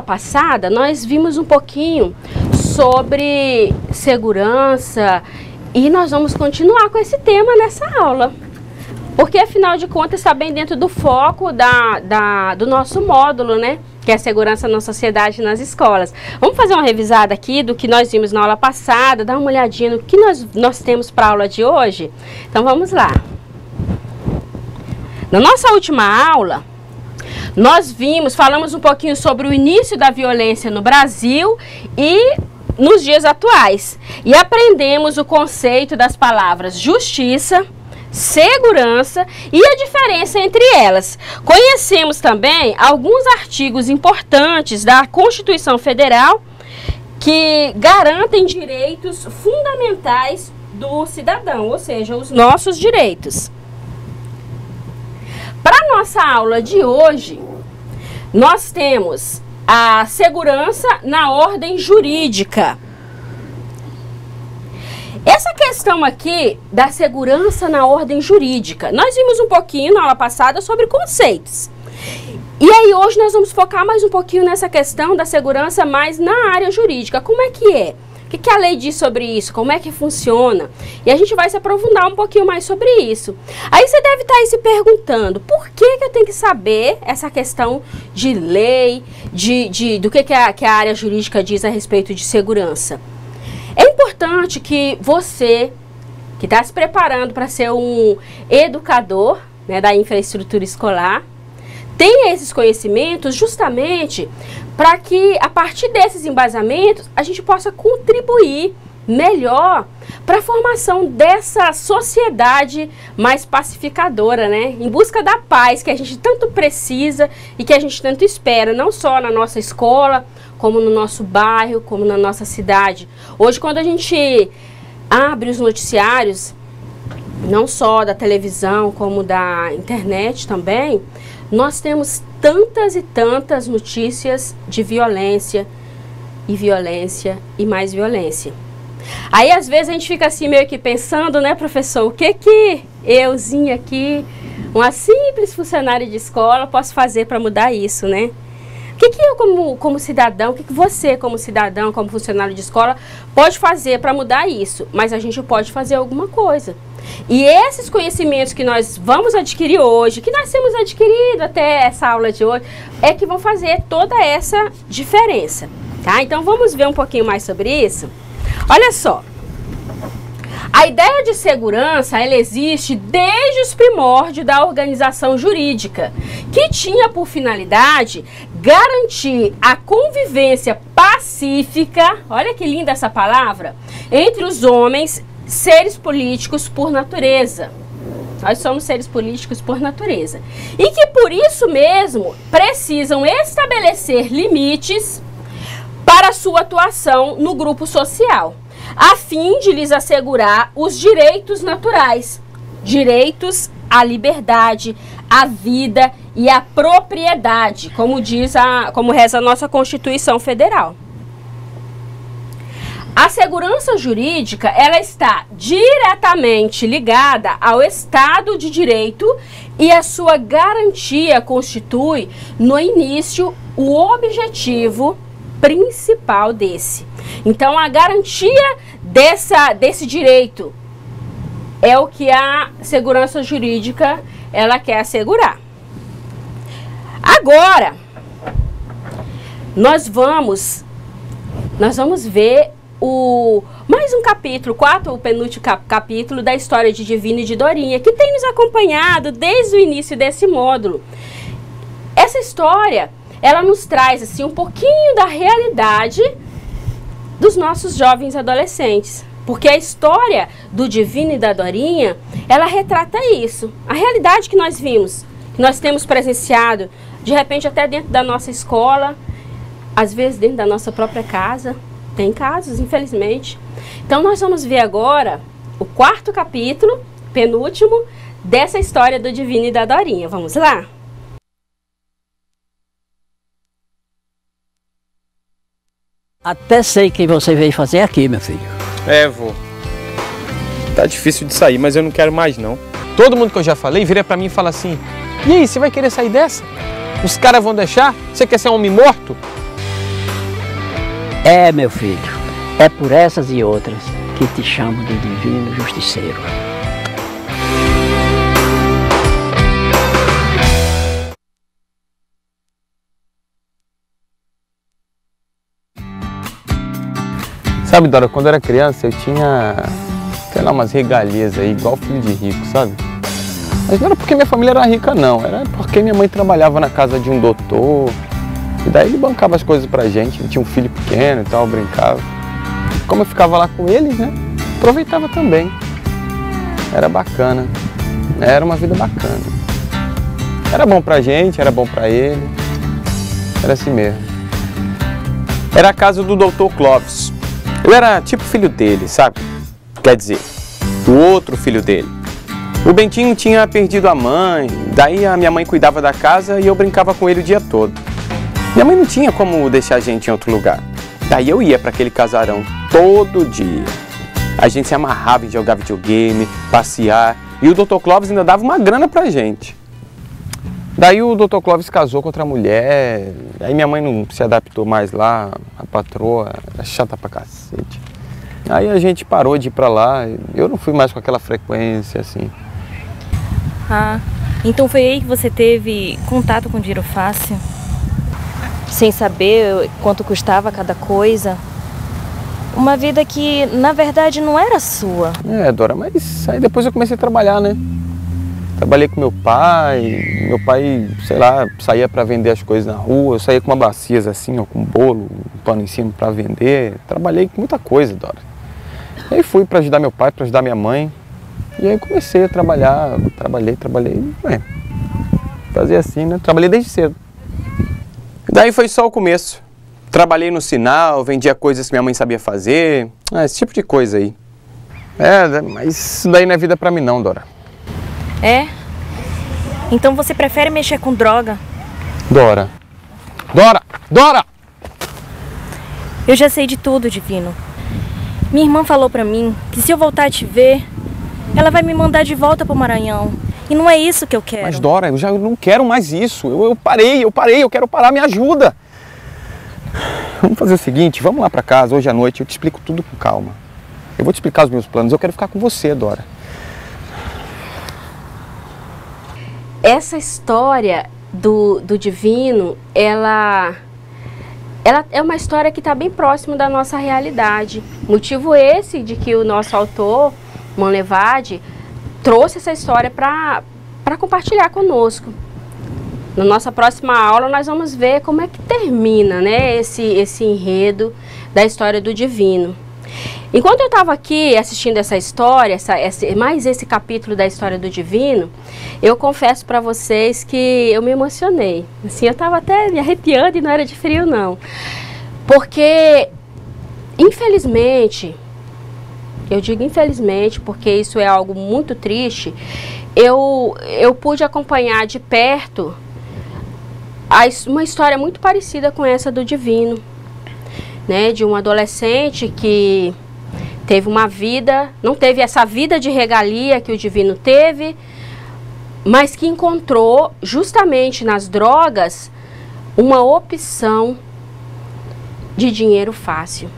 passada, nós vimos um pouquinho sobre segurança e nós vamos continuar com esse tema nessa aula. Porque, afinal de contas, está bem dentro do foco do nosso módulo, né? Que é a segurança na sociedade e nas escolas. Vamos fazer uma revisada aqui do que nós vimos na aula passada, dar uma olhadinha no que nós temos para a aula de hoje. Então, vamos lá. Na nossa última aula, nós falamos um pouquinho sobre o início da violência no Brasil e nos dias atuais. E aprendemos o conceito das palavras justiça, segurança e a diferença entre elas. Conhecemos também alguns artigos importantes da Constituição Federal que garantem direitos fundamentais do cidadão, ou seja, os nossos direitos. Para a nossa aula de hoje, nós temos a segurança na ordem jurídica. Essa questão aqui da segurança na ordem jurídica, nós vimos um pouquinho na aula passada sobre conceitos. E aí hoje nós vamos focar mais um pouquinho nessa questão da segurança mais na área jurídica. Como é que é? O que a lei diz sobre isso? Como é que funciona? E a gente vai se aprofundar um pouquinho mais sobre isso. Aí você deve estar aí se perguntando, por que eu tenho que saber essa questão de lei, do que a área jurídica diz a respeito de segurança? É importante que você, que está se preparando para ser um educador, né, da infraestrutura escolar, tenha esses conhecimentos justamente para que, a partir desses embasamentos, a gente possa contribuir melhor para a formação dessa sociedade mais pacificadora, né? Em busca da paz que a gente tanto precisa e que a gente tanto espera, não só na nossa escola, como no nosso bairro, como na nossa cidade. Hoje, quando a gente abre os noticiários, não só da televisão, como da internet também, nós temos tantas e tantas notícias de violência e mais violência. Aí, às vezes, a gente fica assim meio que pensando, né, professor, o que euzinha aqui, uma simples funcionária de escola, posso fazer para mudar isso, né? O que eu, como cidadão, o que você, como cidadão, como funcionário de escola, pode fazer para mudar isso? Mas a gente pode fazer alguma coisa. E esses conhecimentos que nós vamos adquirir hoje, que nós temos adquirido até essa aula de hoje, é que vão fazer toda essa diferença, tá? Então, vamos ver um pouquinho mais sobre isso? Olha só. A ideia de segurança, ela existe desde os primórdios da organização jurídica, que tinha por finalidade garantir a convivência pacífica, olha que linda essa palavra, entre os homens, seres políticos por natureza. Nós somos seres políticos por natureza. E que por isso mesmo precisam estabelecer limites para a sua atuação no grupo social, a fim de lhes assegurar os direitos naturais, direitos à liberdade, à vida e à propriedade, como reza a nossa Constituição Federal. A segurança jurídica, ela está diretamente ligada ao Estado de Direito e a sua garantia constitui, no início, o objetivo principal desse. Então, a garantia desse direito é o que a segurança jurídica ela quer assegurar. Agora, nós vamos ver mais um capítulo, o penúltimo capítulo da história de Divino e de Dorinha, que tem nos acompanhado desde o início desse módulo. Essa história, ela nos traz assim, um pouquinho da realidade dos nossos jovens adolescentes. Porque a história do Divino e da Dorinha, ela retrata isso. A realidade que nós vimos, que nós temos presenciado, de repente até dentro da nossa escola, às vezes dentro da nossa própria casa. Tem casos, infelizmente. Então, nós vamos ver agora o quarto capítulo, penúltimo, dessa história do Divino e da Dorinha. Vamos lá? Até sei que você veio fazer aqui, meu filho. É, vô. Tá difícil de sair, mas eu não quero mais, não. Todo mundo que eu já falei vira pra mim e fala assim: e aí, você vai querer sair dessa? Os caras vão deixar? Você quer ser um homem morto? É, meu filho, é por essas e outras que te chamo de Divino Justiceiro. Sabe, Dora, quando eu era criança eu tinha, sei lá, umas regalias aí, igual filho de rico, sabe? Mas não era porque minha família era rica, não. Era porque minha mãe trabalhava na casa de um doutor. E daí ele bancava as coisas pra gente. Ele tinha um filho pequeno e tal, brincava. Como eu ficava lá com eles, né? Aproveitava também. Era bacana. Era uma vida bacana. Era bom pra gente, era bom pra ele. Era assim mesmo. Era a casa do doutor Clóvis. Eu era tipo filho dele, sabe? Quer dizer, o outro filho dele. O Bentinho tinha perdido a mãe, daí a minha mãe cuidava da casa e eu brincava com ele o dia todo. Minha mãe não tinha como deixar a gente em outro lugar. Daí eu ia para aquele casarão todo dia. A gente se amarrava em jogar videogame, passear, e o Dr. Clóvis ainda dava uma grana pra gente. Daí o Dr. Clóvis casou com outra mulher, aí minha mãe não se adaptou mais lá, a patroa era chata pra cacete. Aí a gente parou de ir pra lá, eu não fui mais com aquela frequência assim. Ah, então foi aí que você teve contato com dinheiro fácil? Sem saber quanto custava cada coisa? Uma vida que, na verdade, não era sua. É, Dora, mas aí depois eu comecei a trabalhar, né? Trabalhei com meu pai, sei lá, saía para vender as coisas na rua, eu saía com uma bacias assim, ó, com bolo, um pano em cima para vender. Trabalhei com muita coisa, Dora. E aí fui para ajudar meu pai, para ajudar minha mãe. E aí comecei a trabalhar, trabalhei, fazia assim, né? Trabalhei desde cedo. E daí foi só o começo. Trabalhei no sinal, vendia coisas que minha mãe sabia fazer, esse tipo de coisa aí. É, mas isso daí não é vida para mim não, Dora. É? Então você prefere mexer com droga? Dora! Dora! Dora! Eu já sei de tudo, Divino. Minha irmã falou pra mim que se eu voltar a te ver, ela vai me mandar de volta pro Maranhão. E não é isso que eu quero. Mas Dora, eu não quero mais isso. Eu parei, eu quero parar, me ajuda. Vamos fazer o seguinte, vamos lá pra casa hoje à noite, eu te explico tudo com calma. Eu vou te explicar os meus planos, eu quero ficar com você, Dora. Essa história do Divino, ela é uma história que está bem próximo da nossa realidade. Motivo esse de que o nosso autor, Monlevade, trouxe essa história para compartilhar conosco. Na nossa próxima aula nós vamos ver como é que termina, né, esse enredo da história do Divino. Enquanto eu estava aqui assistindo essa história, mais esse capítulo da história do Divino, eu confesso para vocês que eu me emocionei. Assim, eu estava até me arrepiando e não era de frio não. Porque, infelizmente, eu digo infelizmente porque isso é algo muito triste, eu pude acompanhar de perto uma história muito parecida com essa do Divino, né, de um adolescente que teve uma vida, não teve essa vida de regalia que o Divino teve, mas que encontrou justamente nas drogas uma opção de dinheiro fácil.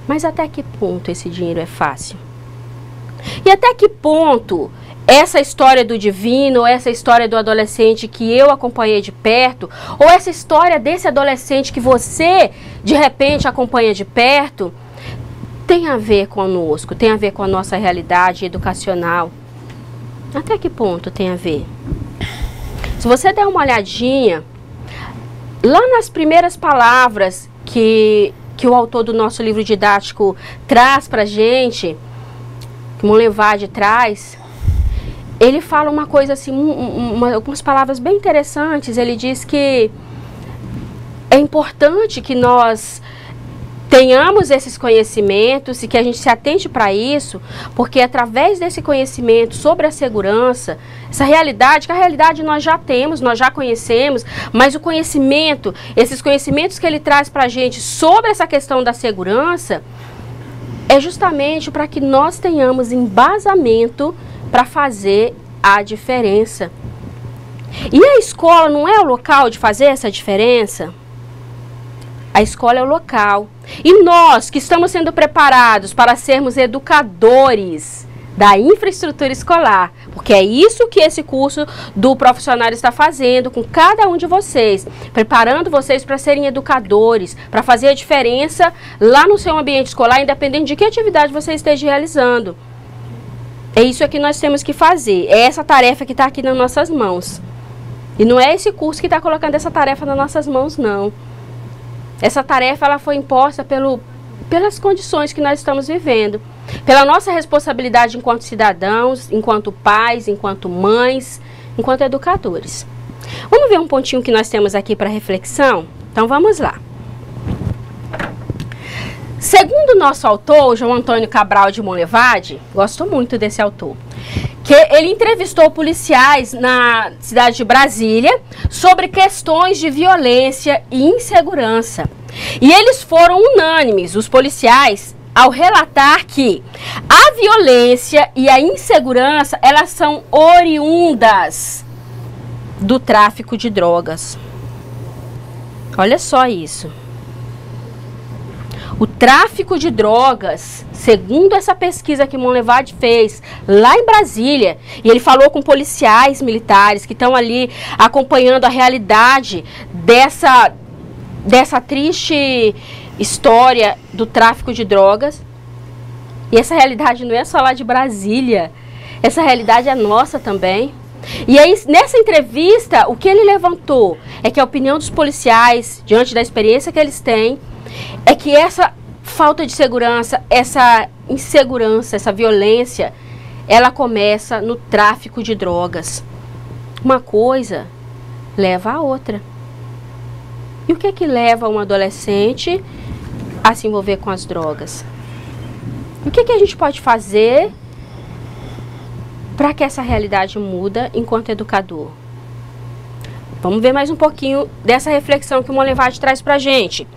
Mas até que ponto esse dinheiro é fácil? E até que ponto essa história do Divino, ou essa história do adolescente que eu acompanhei de perto, ou essa história desse adolescente que você, de repente, acompanha de perto, tem a ver conosco, tem a ver com a nossa realidade educacional? Até que ponto tem a ver? Se você der uma olhadinha, lá nas primeiras palavras que o autor do nosso livro didático traz pra gente, que Monlevade traz, ele fala uma coisa assim, algumas palavras bem interessantes. Ele diz que é importante que nós tenhamos esses conhecimentos e que a gente se atente para isso, porque através desse conhecimento sobre a segurança, essa realidade, que a realidade nós já temos, nós já conhecemos, mas o conhecimento, esses conhecimentos que ele traz para a gente sobre essa questão da segurança, é justamente para que nós tenhamos embasamento para fazer a diferença. E a escola não é o local de fazer essa diferença? A escola é o local. E nós que estamos sendo preparados para sermos educadores da infraestrutura escolar, porque é isso que esse curso do profissionário está fazendo com cada um de vocês, preparando vocês para serem educadores, para fazer a diferença lá no seu ambiente escolar, independente de que atividade você esteja realizando. É isso que nós temos que fazer, é essa tarefa que está aqui nas nossas mãos. E não é esse curso que está colocando essa tarefa nas nossas mãos, não. Essa tarefa ela foi imposta pelas condições que nós estamos vivendo, pela nossa responsabilidade enquanto cidadãos, enquanto pais, enquanto mães, enquanto educadores. Vamos ver um pontinho que nós temos aqui para reflexão? Então vamos lá. Segundo o nosso autor, João Antônio Cabral de Monlevade, gosto muito desse autor, que ele entrevistou policiais na cidade de Brasília sobre questões de violência e insegurança. E eles foram unânimes, os policiais, ao relatar que a violência e a insegurança, elas são oriundas do tráfico de drogas. Olha só isso. O tráfico de drogas, segundo essa pesquisa que Monlevade fez lá em Brasília, e ele falou com policiais militares que estão ali acompanhando a realidade dessa triste história do tráfico de drogas. E essa realidade não é só lá de Brasília, essa realidade é nossa também. E aí, nessa entrevista, o que ele levantou é que a opinião dos policiais, diante da experiência que eles têm, é que essa falta de segurança, essa insegurança, essa violência, ela começa no tráfico de drogas. Uma coisa leva a outra. E o que é que leva um adolescente a se envolver com as drogas? O que é que a gente pode fazer para que essa realidade muda enquanto educador? Vamos ver mais um pouquinho dessa reflexão que o Monlevade traz para a gente.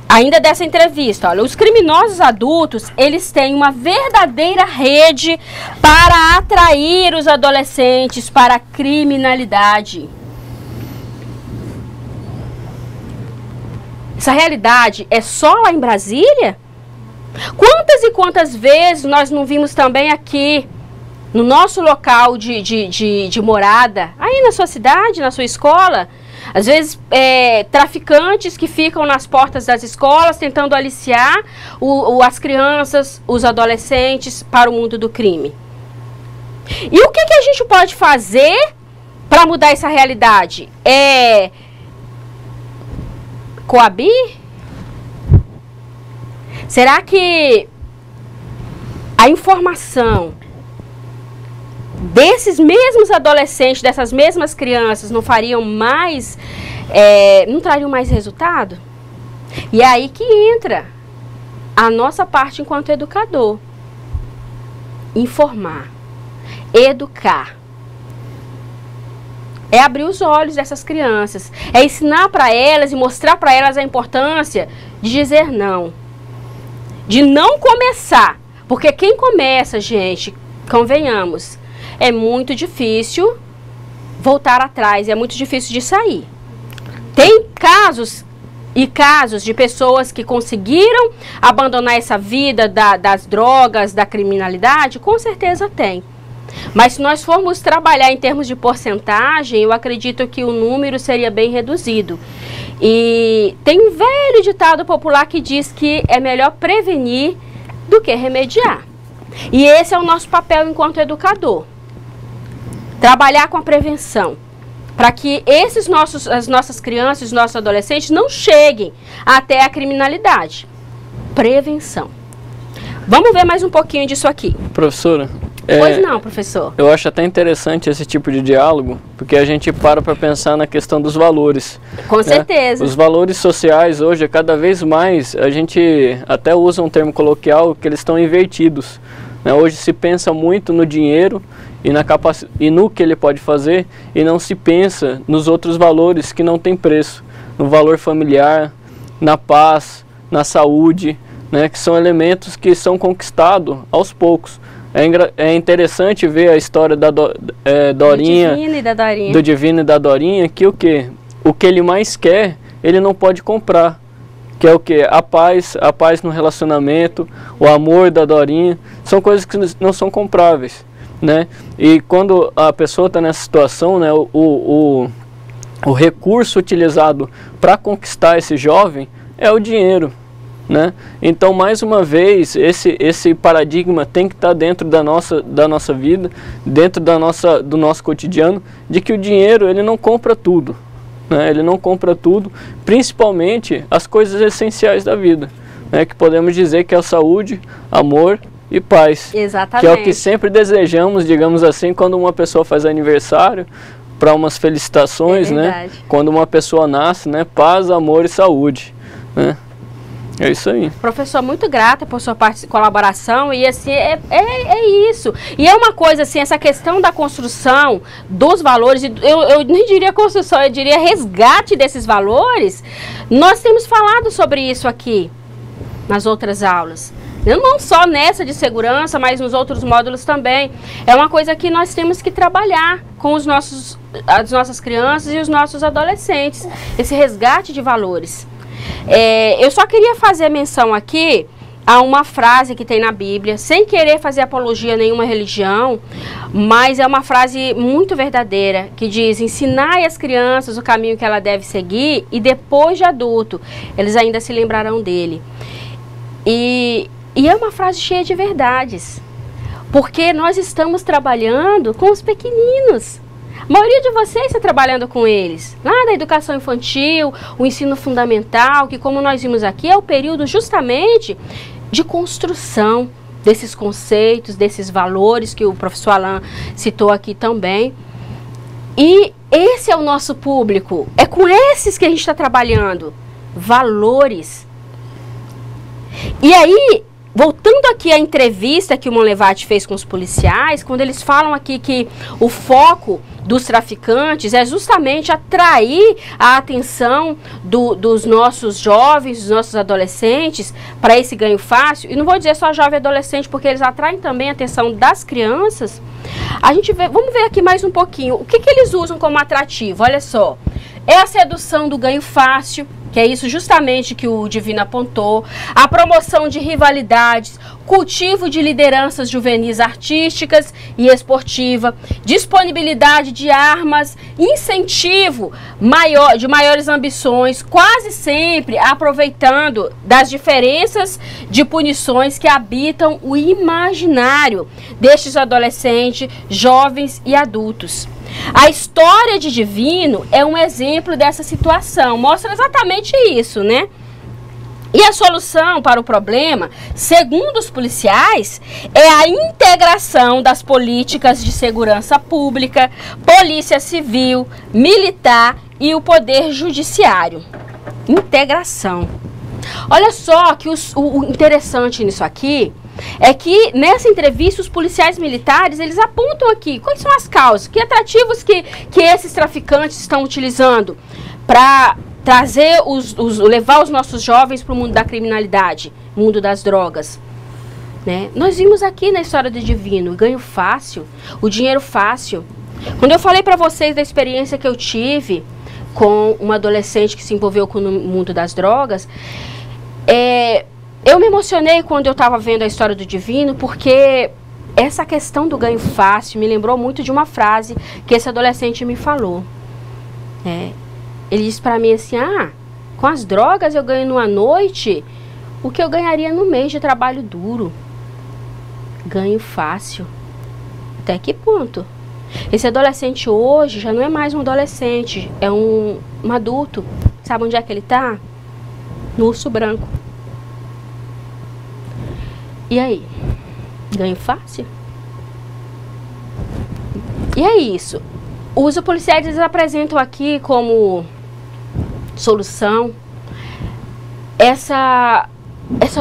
Ainda dessa entrevista, olha, os criminosos adultos, eles têm uma verdadeira rede para atrair os adolescentes para a criminalidade. Essa realidade é só lá em Brasília? Quantas e quantas vezes nós não vimos também aqui, no nosso local de morada, aí na sua cidade, na sua escola, às vezes traficantes que ficam nas portas das escolas tentando aliciar as crianças, os adolescentes para o mundo do crime. E o que a gente pode fazer para mudar essa realidade? Coabir? Será que a informação desses mesmos adolescentes, dessas mesmas crianças, não trariam mais resultado? E é aí que entra a nossa parte enquanto educador. Informar, educar. É abrir os olhos dessas crianças, é ensinar para elas e mostrar para elas a importância de dizer não, de não começar, porque quem começa, gente, convenhamos, é muito difícil voltar atrás, é muito difícil de sair. Tem casos e casos de pessoas que conseguiram abandonar essa vida das drogas, da criminalidade, com certeza tem. Mas se nós formos trabalhar em termos de porcentagem, eu acredito que o número seria bem reduzido. E tem um velho ditado popular que diz que é melhor prevenir do que remediar. E esse é o nosso papel enquanto educador. Trabalhar com a prevenção, para que as nossas crianças, os nossos adolescentes não cheguem até a criminalidade. Prevenção. Vamos ver mais um pouquinho disso aqui. Professora, pois não, professor. Eu acho até interessante esse tipo de diálogo, porque a gente para pensar na questão dos valores. Com certeza. Os valores sociais hoje, cada vez mais, a gente até usa um termo coloquial que eles estão invertidos. Hoje se pensa muito no dinheiro e no que ele pode fazer, e não se pensa nos outros valores que não tem preço. No valor familiar, na paz, na saúde, que são elementos que são conquistados aos poucos. É interessante ver a história da Dorinha, do Divino e da Dorinha, que o que ele mais quer, ele não pode comprar. que é o que? A paz no relacionamento, o amor da Dorinha, são coisas que não são compráveis, né? E quando a pessoa está nessa situação, né, o recurso utilizado para conquistar esse jovem é o dinheiro, né? Então, mais uma vez, esse paradigma tem que estar dentro da nossa vida, dentro do nosso cotidiano, de que o dinheiro ele não compra tudo, né? Ele não compra tudo, principalmente as coisas essenciais da vida, né? Que podemos dizer que é a saúde, amor e paz. Exatamente. Que é o que sempre desejamos, digamos assim, quando uma pessoa faz aniversário, para umas felicitações, né? Quando uma pessoa nasce, né? Paz, amor e saúde, né? É isso aí. Professor, muito grata por sua colaboração e assim, é isso. E é uma coisa assim, essa questão da construção dos valores, eu nem diria construção, eu diria resgate desses valores, nós temos falado sobre isso aqui, nas outras aulas. Não só nessa de segurança, mas nos outros módulos também. É uma coisa que nós temos que trabalhar com as nossas crianças e os nossos adolescentes, esse resgate de valores. Eu só queria fazer menção aqui a uma frase que tem na Bíblia, sem querer fazer apologia a nenhuma religião, mas é uma frase muito verdadeira, que diz: ensinai às crianças o caminho que ela deve seguir e depois de adulto, eles ainda se lembrarão dele. E é uma frase cheia de verdades, porque nós estamos trabalhando com os pequeninos. A maioria de vocês está trabalhando com eles, lá da educação infantil, o ensino fundamental, que como nós vimos aqui, é o período justamente de construção desses conceitos, desses valores que o professor Alain citou aqui também. E esse é o nosso público, é com esses que a gente está trabalhando, valores. E aí, voltando aqui à entrevista que o Monlevade fez com os policiais, quando eles falam aqui que o foco dos traficantes é justamente atrair a atenção dos nossos jovens, dos nossos adolescentes, para esse ganho fácil, e não vou dizer só jovem e adolescente, porque eles atraem também a atenção das crianças, vamos ver aqui mais um pouquinho, o que eles usam como atrativo, olha só, é a sedução do ganho fácil, que é isso justamente que o Divino apontou, a promoção de rivalidades, cultivo de lideranças juvenis artísticas e esportiva, disponibilidade de armas, incentivo de maiores ambições, quase sempre aproveitando das diferenças de punições que habitam o imaginário destes adolescentes, jovens e adultos. A história de Divino é um exemplo dessa situação, mostra exatamente isso, né? E a solução para o problema, segundo os policiais, é a integração das políticas de segurança pública, polícia civil, militar e o poder judiciário. Integração. Olha só que o interessante nisso aqui é que nessa entrevista os policiais militares, eles apontam aqui quais são as causas, que atrativos que esses traficantes estão utilizando para trazer levar os nossos jovens para o mundo da criminalidade, mundo das drogas, né? Nós vimos aqui na história do Divino o ganho fácil, o dinheiro fácil. Quando eu falei para vocês da experiência que eu tive com uma adolescente que se envolveu com o mundo das drogas, eu me emocionei quando eu estava vendo a história do Divino, porque essa questão do ganho fácil me lembrou muito de uma frase que esse adolescente me falou. Ele disse para mim assim: com as drogas eu ganho numa noite o que eu ganharia no mês de trabalho duro. Ganho fácil. Até que ponto? Esse adolescente hoje já não é mais um adolescente, é um adulto. Sabe onde é que ele está? No Urso Branco. E aí? Ganho fácil? E é isso. Os policiais, eles apresentam aqui como solução essa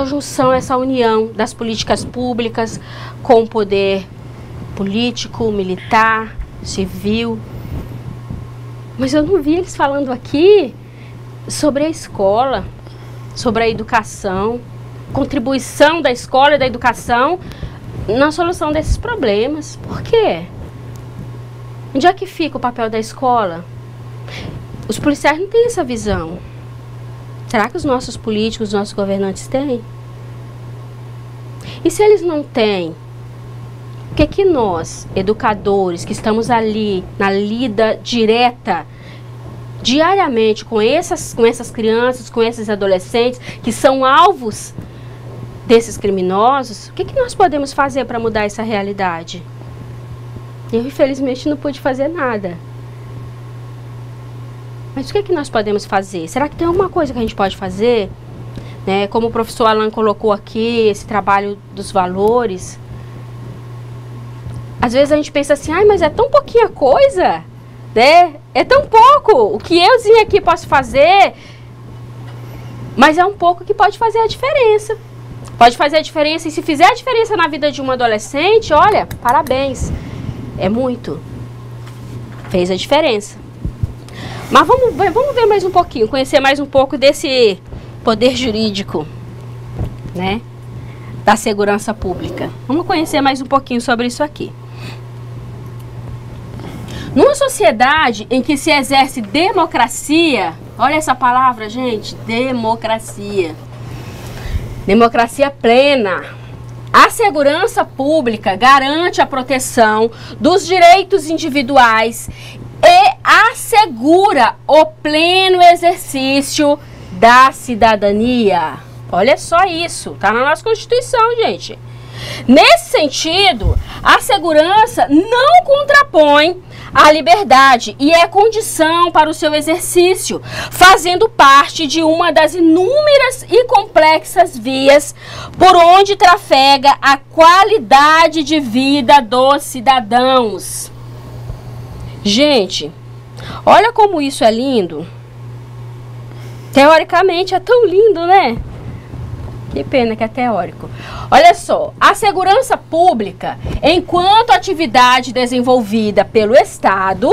junção, essa união das políticas públicas com o poder político, militar, civil. Mas eu não vi eles falando aqui sobre a escola, sobre a educação, contribuição da escola e da educação na solução desses problemas. Por quê? Onde é que fica o papel da escola? Os policiais não têm essa visão. Será que os nossos políticos, os nossos governantes têm? E se eles não têm, o que que nós, educadores, que estamos ali na lida direta, diariamente com essas crianças, com esses adolescentes, que são alvos desses criminosos, o que que nós podemos fazer para mudar essa realidade? Eu, infelizmente, não pude fazer nada. Mas o que que nós podemos fazer? Será que tem alguma coisa que a gente pode fazer? Né? Como o professor Alan colocou aqui, esse trabalho dos valores. Às vezes a gente pensa assim, ai, mas é tão pouquinha coisa, né? É tão pouco. O que euzinho aqui posso fazer? Mas é um pouco que pode fazer a diferença. Pode fazer a diferença, e se fizer a diferença na vida de um adolescente, olha, parabéns. É muito. Fez a diferença. Mas vamos ver mais um pouquinho, conhecer mais um pouco desse poder jurídico, né? Da segurança pública. Vamos conhecer mais um pouquinho sobre isso aqui. Numa sociedade em que se exerce democracia, olha essa palavra, gente, democracia. Democracia plena. A segurança pública garante a proteção dos direitos individuais e assegura o pleno exercício da cidadania. Olha só isso, tá na nossa Constituição, gente. Nesse sentido, a segurança não contrapõe a liberdade e é condição para o seu exercício, fazendo parte de uma das inúmeras e complexas vias por onde trafega a qualidade de vida dos cidadãos. Gente, olha como isso é lindo. Teoricamente é tão lindo, né? Que pena que é teórico. Olha só, a segurança pública, enquanto atividade desenvolvida pelo Estado,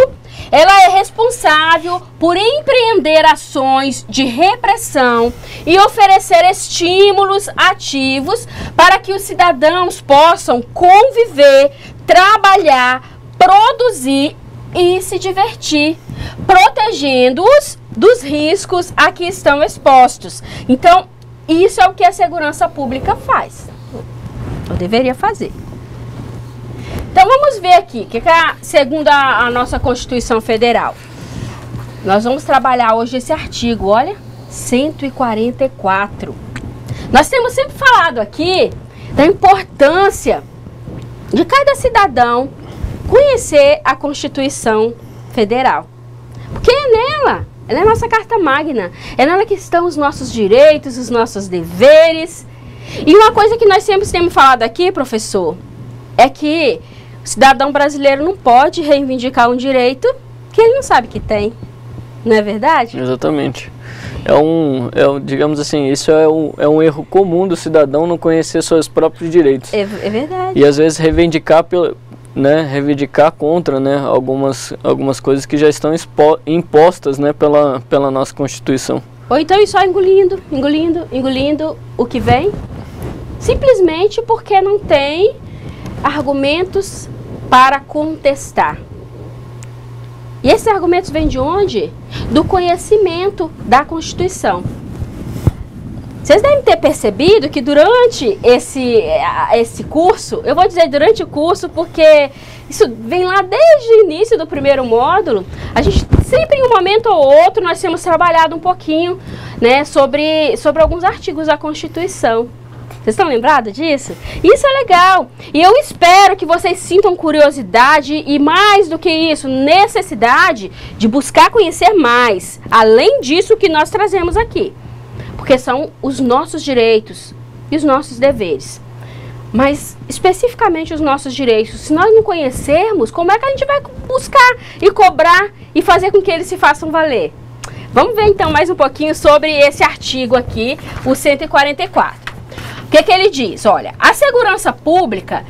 ela é responsável por empreender ações de repressão e oferecer estímulos ativos para que os cidadãos possam conviver, trabalhar, produzir e se divertir, protegendo-os dos riscos a que estão expostos. Então, isso é o que a segurança pública faz. Eu deveria fazer. Então, vamos ver aqui, que segundo a nossa Constituição Federal, nós vamos trabalhar hoje esse artigo, olha, 144. Nós temos sempre falado aqui da importância de cada cidadão conhecer a Constituição Federal. Porque é nela, ela é a nossa carta magna, é nela que estão os nossos direitos, os nossos deveres. E uma coisa que nós sempre temos falado aqui, professor, é que o cidadão brasileiro não pode reivindicar um direito que ele não sabe que tem. Não é verdade? Exatamente. Digamos assim, isso é um erro comum do cidadão não conhecer seus próprios direitos. É verdade. E às vezes reivindicar contra, né, algumas coisas que já estão impostas, né, pela nossa Constituição. Ou então ir só engolindo o que vem, simplesmente porque não tem argumentos para contestar. E esses argumentos vêm de onde? Do conhecimento da Constituição. Vocês devem ter percebido que durante esse curso, eu vou dizer durante o curso porque isso vem lá desde o início do primeiro módulo, a gente sempre em um momento ou outro nós temos trabalhado um pouquinho, né, sobre alguns artigos da Constituição. Vocês estão lembrados disso? Isso é legal. E eu espero que vocês sintam curiosidade e, mais do que isso, necessidade de buscar conhecer mais, além disso que nós trazemos aqui. Porque são os nossos direitos e os nossos deveres. Mas, especificamente, os nossos direitos. Se nós não conhecermos, como é que a gente vai buscar e cobrar e fazer com que eles se façam valer? Vamos ver, então, mais um pouquinho sobre esse artigo aqui, o 144. O que ele diz? Olha, a segurança pública,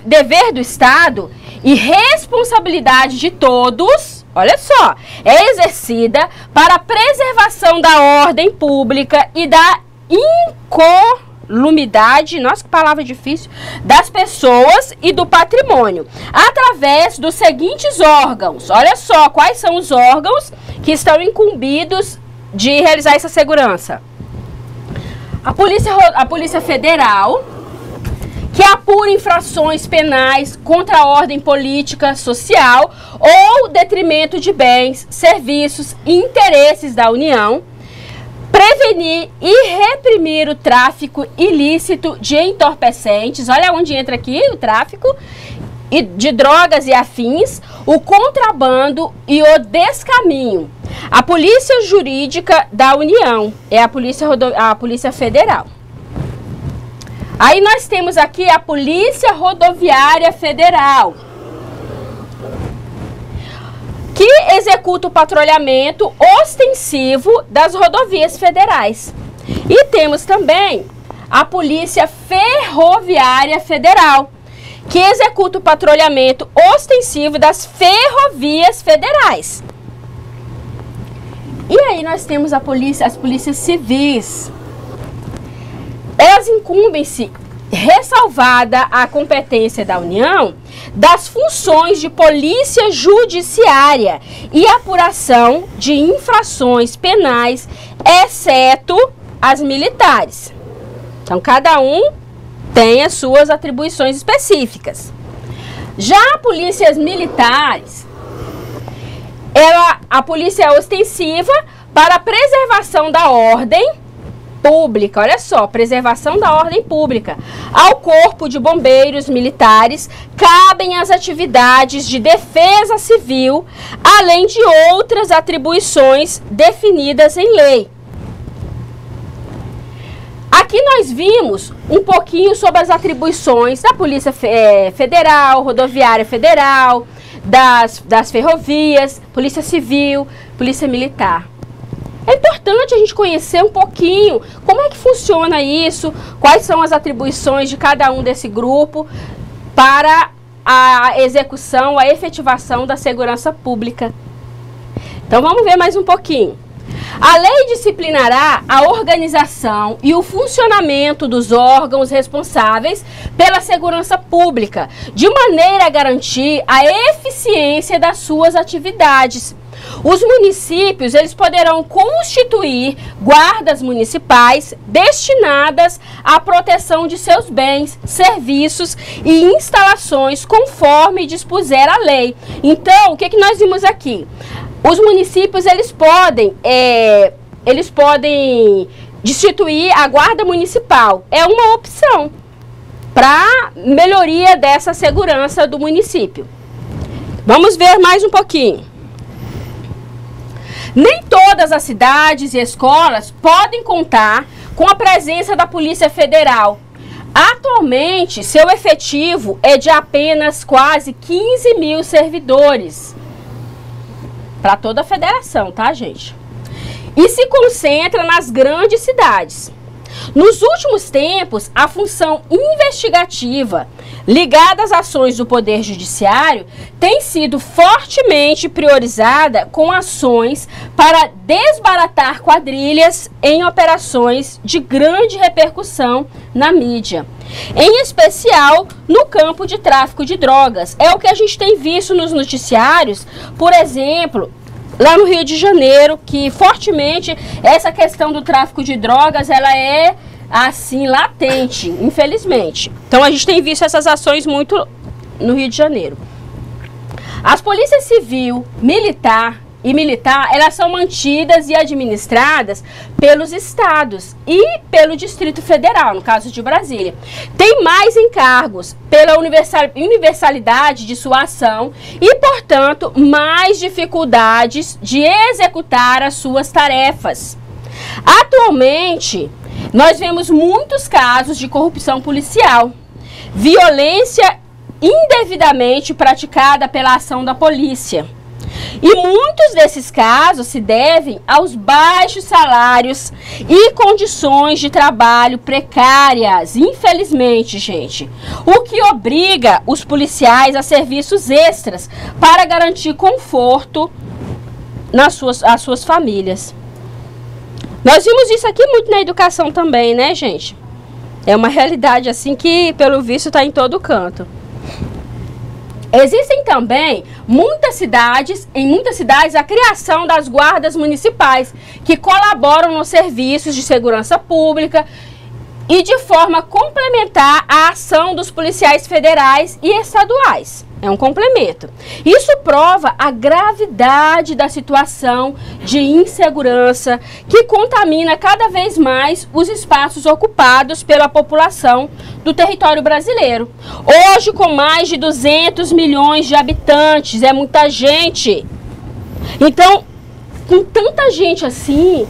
dever do Estado e responsabilidade de todos, olha só, é exercida para a preservação da ordem pública e da incolumidade, nossa, que palavra difícil, das pessoas e do patrimônio, através dos seguintes órgãos. Olha só, quais são os órgãos que estão incumbidos de realizar essa segurança? A Polícia Federal, que apura infrações penais contra a ordem política, social ou detrimento de bens, serviços e interesses da União, prevenir e reprimir o tráfico ilícito de entorpecentes, olha onde entra aqui o tráfico, de drogas e afins, o contrabando e o descaminho. A Polícia Jurídica da União é a Polícia Federal. Aí nós temos aqui a Polícia Rodoviária Federal, que executa o patrulhamento ostensivo das rodovias federais. E temos também a Polícia Ferroviária Federal, que executa o patrulhamento ostensivo das ferrovias federais. E aí nós temos as polícias civis. Elas incumbem-se, ressalvada a competência da União, das funções de polícia judiciária e apuração de infrações penais, exceto as militares. Então, cada um tem as suas atribuições específicas. Já polícias militares, a polícia é ostensiva para a preservação da ordem pública, olha só, preservação da ordem pública. Ao Corpo de Bombeiros Militares cabem as atividades de defesa civil, além de outras atribuições definidas em lei. Aqui nós vimos um pouquinho sobre as atribuições da Polícia Federal, Rodoviária Federal, das ferrovias, Polícia Civil, Polícia Militar. É importante a gente conhecer um pouquinho como é que funciona isso, quais são as atribuições de cada um desse grupo para a execução, a efetivação da segurança pública. Então vamos ver mais um pouquinho. A lei disciplinará a organização e o funcionamento dos órgãos responsáveis pela segurança pública, de maneira a garantir a eficiência das suas atividades. Os municípios, eles poderão constituir guardas municipais destinadas à proteção de seus bens, serviços e instalações conforme dispuser a lei. Então, o que nós vimos aqui? Os municípios, eles podem destituir a guarda municipal. É uma opção para melhoria dessa segurança do município. Vamos ver mais um pouquinho. Nem todas as cidades e escolas podem contar com a presença da Polícia Federal. Atualmente, seu efetivo é de apenas quase 15 mil servidores. Para toda a federação, tá, gente? E se concentra nas grandes cidades. Nos últimos tempos, a função investigativa ligada às ações do Poder Judiciário tem sido fortemente priorizada com ações para desbaratar quadrilhas em operações de grande repercussão na mídia. Em especial no campo de tráfico de drogas. É o que a gente tem visto nos noticiários, por exemplo, lá no Rio de Janeiro, que fortemente essa questão do tráfico de drogas, ela é assim latente, infelizmente. Então a gente tem visto essas ações muito no Rio de Janeiro. As polícias civil, militar, elas são mantidas e administradas pelos estados e pelo Distrito Federal, no caso de Brasília. Tem mais encargos pela universalidade de sua ação e, portanto, mais dificuldades de executar as suas tarefas. Atualmente, nós vemos muitos casos de corrupção policial, violência indevidamente praticada pela ação da polícia. E muitos desses casos se devem aos baixos salários e condições de trabalho precárias, infelizmente, gente. O que obriga os policiais a serviços extras para garantir conforto às suas famílias. Nós vimos isso aqui muito na educação também, né, gente? É uma realidade assim que, pelo visto, está em todo canto. Existem também em muitas cidades, a criação das guardas municipais, que colaboram nos serviços de segurança pública e de forma complementar a ação dos policiais federais e estaduais. É um complemento. Isso prova a gravidade da situação de insegurança que contamina cada vez mais os espaços ocupados pela população do território brasileiro. Hoje, com mais de 200 milhões de habitantes, é muita gente. Então, com tanta gente assim,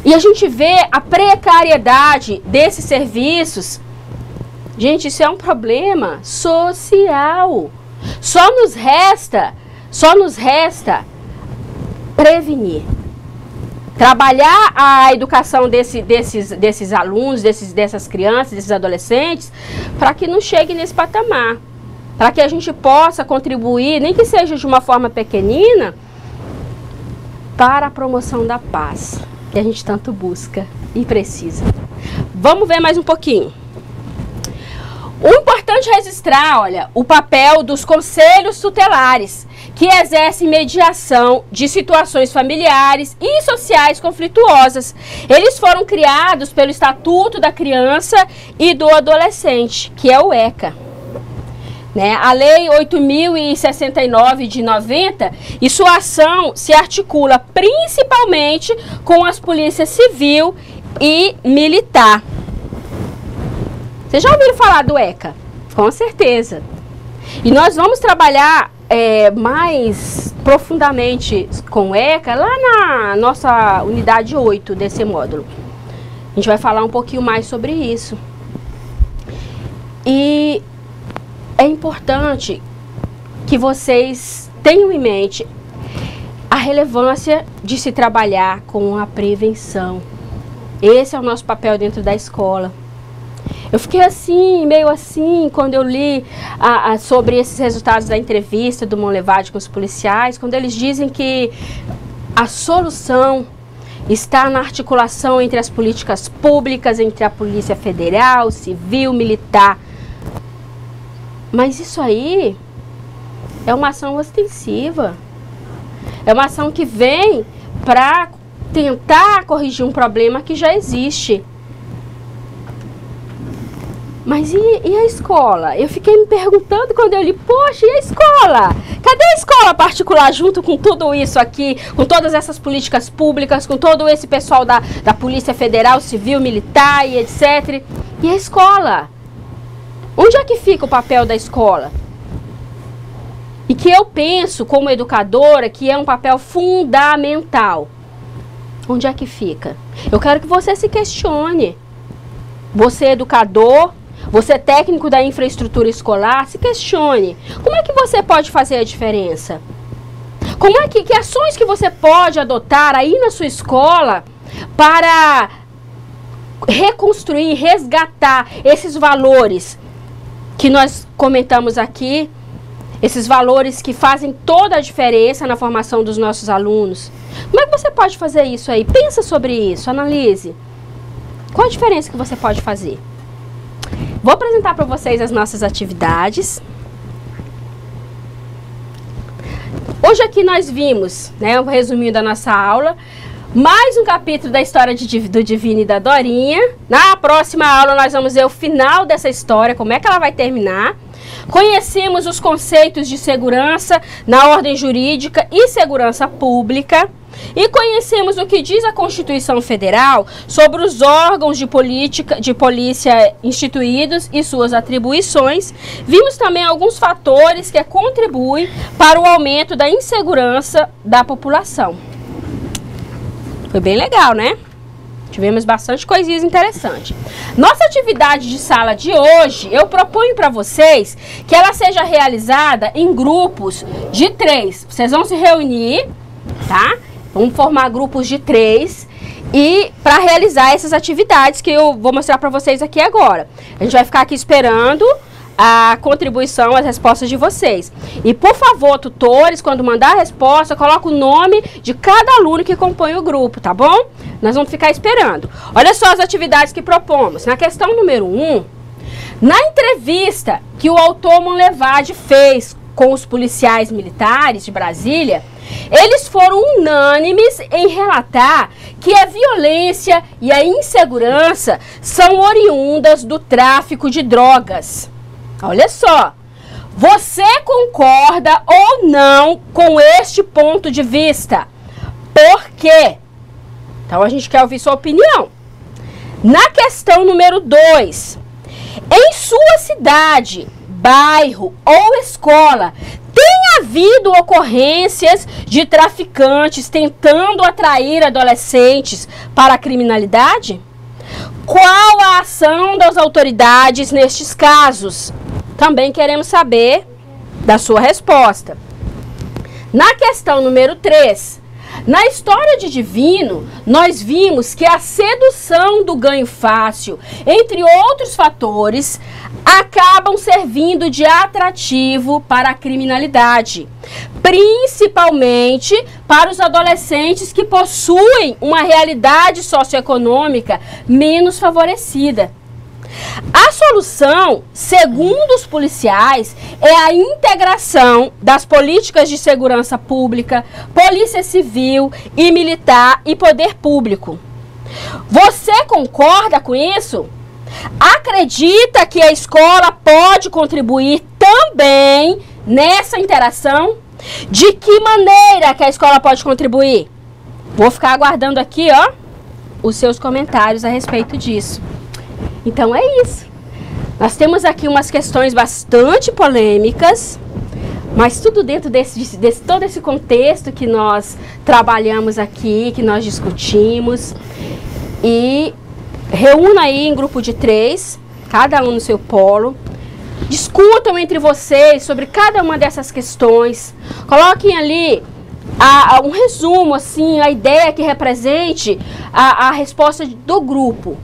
e a gente vê a precariedade desses serviços, gente, isso é um problema social. Só nos resta prevenir. Trabalhar a educação desses alunos, dessas crianças, desses adolescentes, para que não chegue nesse patamar. Para que a gente possa contribuir, nem que seja de uma forma pequenina, para a promoção da paz, que a gente tanto busca e precisa. Vamos ver mais um pouquinho. O importante é registrar, olha, o papel dos conselhos tutelares, que exercem mediação de situações familiares e sociais conflituosas. Eles foram criados pelo Estatuto da Criança e do Adolescente, que é o ECA. Né? A Lei 8.069 de 90, e sua ação se articula principalmente com as polícias civil e militar. Vocês já ouviram falar do ECA? Com certeza. E nós vamos trabalhar mais profundamente com o ECA lá na nossa unidade 8 desse módulo. A gente vai falar um pouquinho mais sobre isso. E é importante que vocês tenham em mente a relevância de se trabalhar com a prevenção. Esse é o nosso papel dentro da escola. Eu fiquei assim, meio assim, quando eu li sobre esses resultados da entrevista do Monlevade com os policiais, quando eles dizem que a solução está na articulação entre as políticas públicas, entre a Polícia Federal, Civil, Militar. Mas isso aí é uma ação ostensiva. É uma ação que vem para tentar corrigir um problema que já existe. Mas e a escola? Eu fiquei me perguntando quando eu li, poxa, e a escola? Cadê a escola particular junto com tudo isso aqui, com todas essas políticas públicas, com todo esse pessoal da Polícia Federal, Civil, Militar e etc. E a escola? Onde é que fica o papel da escola? E que eu penso, como educadora, que é um papel fundamental. Onde é que fica? Eu quero que você se questione. Você educador, você técnico da infraestrutura escolar, se questione. Como é que você pode fazer a diferença? Como é que ações que você pode adotar aí na sua escola para reconstruir, resgatar esses valores que nós comentamos aqui, esses valores que fazem toda a diferença na formação dos nossos alunos? Como é que você pode fazer isso aí? Pensa sobre isso, analise. Qual a diferença que você pode fazer? Vou apresentar para vocês as nossas atividades. Hoje aqui nós vimos, né, um resuminho da nossa aula, mais um capítulo da história do Divino e da Dorinha. Na próxima aula nós vamos ver o final dessa história, como é que ela vai terminar. Conhecemos os conceitos de segurança na ordem jurídica e segurança pública. E conhecemos o que diz a Constituição Federal sobre os órgãos de polícia instituídos e suas atribuições. Vimos também alguns fatores que contribuem para o aumento da insegurança da população. Foi bem legal, né? Tivemos bastante coisinhas interessantes. Nossa atividade de sala de hoje, eu proponho para vocês que ela seja realizada em grupos de 3. Vocês vão se reunir, tá? Vamos formar grupos de 3 e para realizar essas atividades que eu vou mostrar para vocês aqui agora. A gente vai ficar aqui esperando a contribuição, as respostas de vocês. E por favor, tutores, quando mandar a resposta, coloca o nome de cada aluno que compõe o grupo, tá bom? Nós vamos ficar esperando. Olha só as atividades que propomos. Na questão número 1, na entrevista que o autor Monlevade fez com os policiais militares de Brasília, eles foram unânimes em relatar que a violência e a insegurança são oriundas do tráfico de drogas. Olha só, você concorda ou não com este ponto de vista? Por quê? Então a gente quer ouvir sua opinião. Na questão número 2, em sua cidade, bairro ou escola, tem havido ocorrências de traficantes tentando atrair adolescentes para a criminalidade? Qual a ação das autoridades nestes casos? Também queremos saber da sua resposta. Na questão número 3, na história de Divino, nós vimos que a sedução do ganho fácil, entre outros fatores, acabam servindo de atrativo para a criminalidade, principalmente para os adolescentes que possuem uma realidade socioeconômica menos favorecida. A solução, segundo os policiais, é a integração das políticas de segurança pública, polícia civil e militar e poder público. Você concorda com isso? Acredita que a escola pode contribuir também nessa interação? De que maneira que a escola pode contribuir? Vou ficar aguardando aqui, ó, os seus comentários a respeito disso. Então é isso. Nós temos aqui umas questões bastante polêmicas, mas tudo dentro todo esse contexto que nós trabalhamos aqui, que nós discutimos. E reúna aí em grupo de 3, cada um no seu polo. Discutam entre vocês sobre cada uma dessas questões. Coloquem ali um resumo, assim, a ideia que represente a resposta do grupo.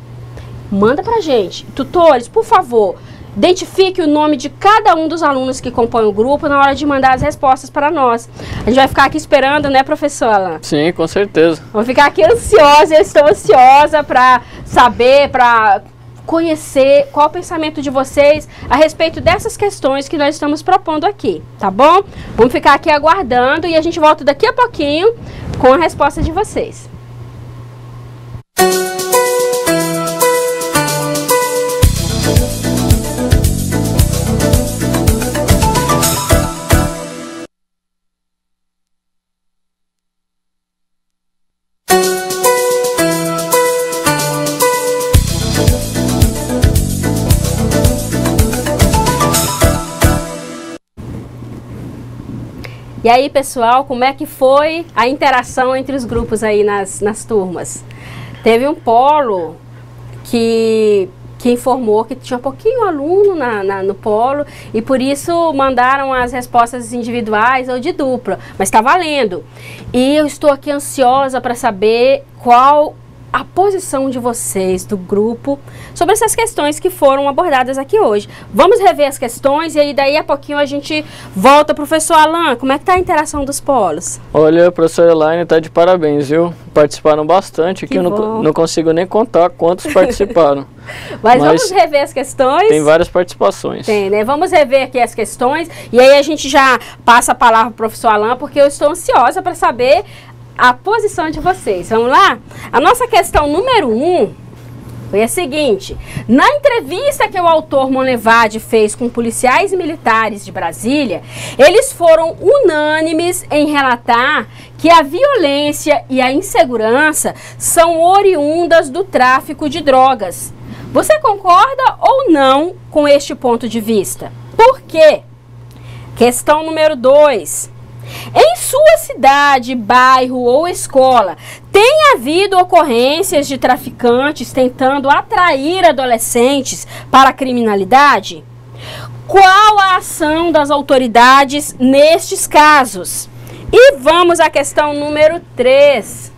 Manda pra gente. Tutores, por favor, identifique o nome de cada um dos alunos que compõem o grupo na hora de mandar as respostas para nós. A gente vai ficar aqui esperando, né, professora? Sim, com certeza. Vou ficar aqui ansiosa, eu estou ansiosa para saber, para conhecer qual o pensamento de vocês a respeito dessas questões que nós estamos propondo aqui, tá bom? Vamos ficar aqui aguardando e a gente volta daqui a pouquinho com a resposta de vocês. E aí, pessoal, como é que foi a interação entre os grupos aí nas turmas? Teve um polo que informou que tinha pouquinho aluno no polo e por isso mandaram as respostas individuais ou de dupla, mas está valendo. E eu estou aqui ansiosa para saber qual a posição de vocês, do grupo, sobre essas questões que foram abordadas aqui hoje. Vamos rever as questões e aí daí a pouquinho a gente volta. Professor Alan, como é que está a interação dos polos? Olha, a professora Elaine está de parabéns, viu? Participaram bastante, aqui eu não consigo nem contar quantos participaram. Mas vamos rever as questões. Tem várias participações. Tem, né? Vamos rever aqui as questões e aí a gente já passa a palavra para o professor Alan, porque eu estou ansiosa para saber a posição de vocês. Vamos lá? A nossa questão número 1 foi a seguinte: na entrevista que o autor Monlevade fez com policiais militares de Brasília, eles foram unânimes em relatar que a violência e a insegurança são oriundas do tráfico de drogas. Você concorda ou não com este ponto de vista? Por quê? Questão número 2. Em sua cidade, bairro ou escola, tem havido ocorrências de traficantes tentando atrair adolescentes para a criminalidade? Qual a ação das autoridades nestes casos? E vamos à questão número 3.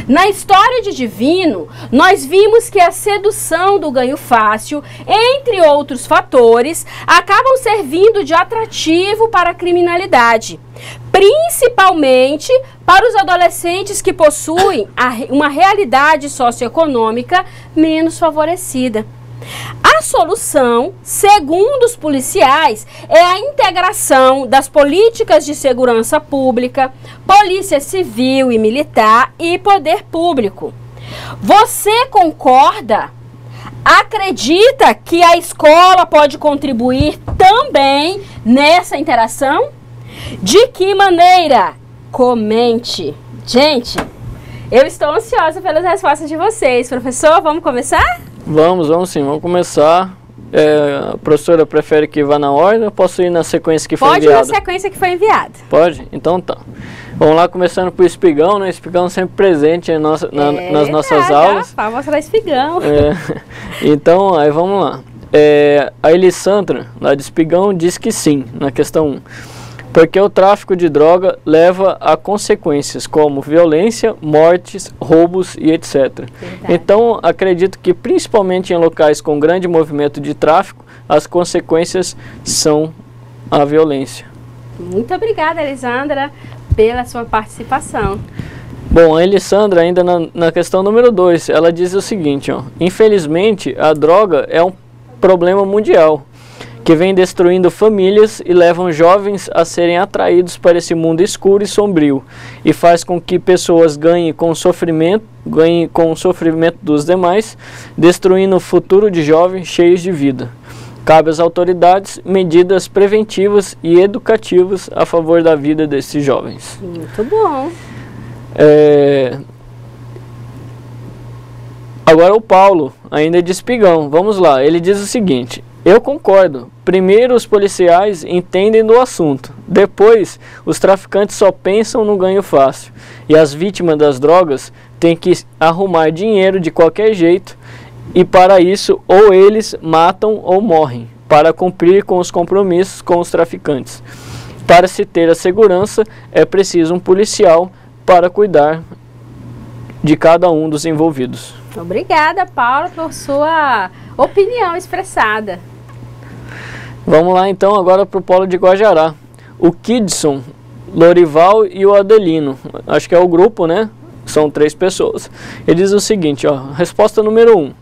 Na história de Divino, nós vimos que a sedução do ganho fácil, entre outros fatores, acabam servindo de atrativo para a criminalidade, principalmente para os adolescentes que possuem uma realidade socioeconômica menos favorecida. A solução, segundo os policiais, é a integração das políticas de segurança pública, polícia civil e militar e poder público. Você concorda? Acredita que a escola pode contribuir também nessa interação? De que maneira? Comente. Gente, eu estou ansiosa pelas respostas de vocês. Professor, vamos começar? Vamos sim, vamos começar. A professora prefere que vá na ordem ou posso ir na sequência que foi enviada? Pode ir na sequência que foi enviada. Pode? Então tá. Vamos lá, começando por Espigão, né? Espigão sempre presente nas nossas aulas. Vamos mostrar Espigão. Então, aí vamos lá. A Elissandra, lá de Espigão, diz que sim, na questão 1. Porque o tráfico de droga leva a consequências como violência, mortes, roubos e etc. Verdade. Então, acredito que principalmente em locais com grande movimento de tráfico, as consequências são a violência. Muito obrigada, Elisandra, pela sua participação. Bom, a Elissandra, ainda na questão número 2, ela diz o seguinte, ó: infelizmente, a droga é um problema mundial, que vem destruindo famílias e levam jovens a serem atraídos para esse mundo escuro e sombrio, e faz com que pessoas ganhem com o sofrimento dos demais, destruindo o futuro de jovens cheios de vida. Cabe às autoridades medidas preventivas e educativas a favor da vida desses jovens. Muito bom. Agora o Paulo, ainda de Espigão, vamos lá, ele diz o seguinte: eu concordo, primeiro os policiais entendem do assunto, depois os traficantes só pensam no ganho fácil, e as vítimas das drogas têm que arrumar dinheiro de qualquer jeito, e para isso ou eles matam ou morrem, para cumprir com os compromissos com os traficantes. Para se ter a segurança, é preciso um policial para cuidar de cada um dos envolvidos. Obrigada, Paulo, por sua opinião expressada. Vamos lá então agora para o Polo de Guajará. O Kidson, Lorival e o Adelino, acho que é o grupo, né? São 3 pessoas. Ele diz o seguinte, ó, resposta número 1.